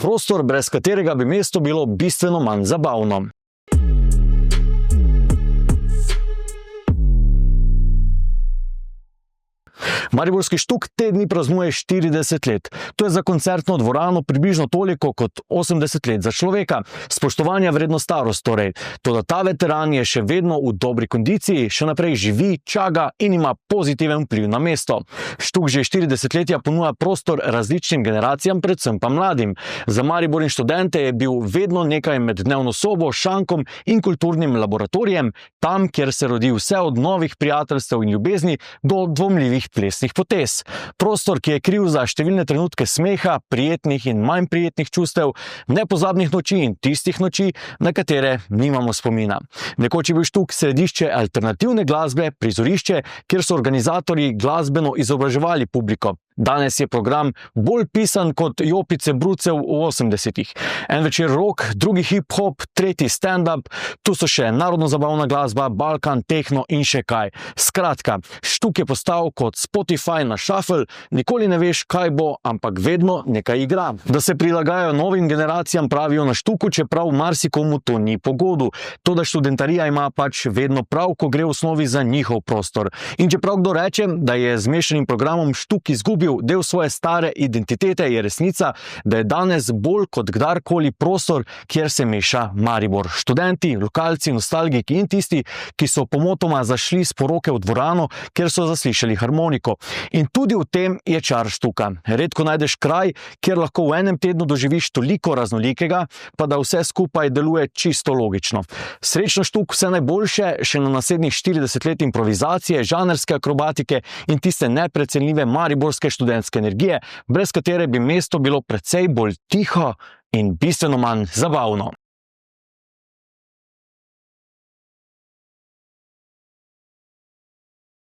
prostor, brez katerega bi mesto bilo bistveno manj zabavno. Mariborski Štuk te dni praznuje 40 let. To je za koncertno dvorano približno toliko kot 80 let za človeka. Spoštovanja vredno starost torej. Toda ta veteran je še vedno v dobri kondiciji, še naprej živi, čaga in ima pozitiven vpliv na mesto. Štuk že 40 letja ponuja prostor različnim generacijam, predvsem pa mladim. Za Maribor in študente je bil vedno nekaj med dnevno sobo, šankom in kulturnim laboratorijem, tam, kjer se rodi vse od novih prijateljstev in ljubezni do dvomljivih plesnih potez. Prostor, ki je kriv za številne trenutke smeha, prijetnih in manj prijetnih čustev, nepozabnih noči in tistih noči, na katere nimamo spomina. Nekoč je bil Štuk središče alternativne glasbe, prizorišče, kjer so organizatorji glasbeno izobraževali publiko. Danes je program bolj pisan kot jopice brucev v 80-ih. En večer rock, drugi hip-hop, tretji stand-up, tu so še narodno-zabavna glasba, Balkan, techno in še kaj. Skratka, Štuk je postal kot Spotify na shuffle, nikoli ne veš, kaj bo, ampak vedno nekaj igra. Da se prilagajajo novim generacijam, pravijo na Štuku, čeprav marsikomu to ni po godu. Toda študentarija ima pač vedno prav, ko gre v osnovi za njihov prostor. In čeprav kdo reče, da je z mešanim programom Štuk izgubil del svoje stare identitete, je resnica, da je danes bolj kot kdarkoli prostor, kjer se meša Maribor. Študenti, lokalci, nostalgiki in tisti, ki so pomotoma zašli s poroke v dvorano, kjer so zaslišali harmoniko. In tudi v tem je čar Štuka. Redko najdeš kraj, kjer lahko v enem tednu doživiš toliko raznolikega, pa da vse skupaj deluje čisto logično. Srečno Štuk, vse najboljše še na naslednjih 40 let improvizacije, žanrske akrobatike in tiste neprecenljive mariborske študentske energije, brez katere bi mesto bilo precej bolj tiho in bistveno manj zabavno.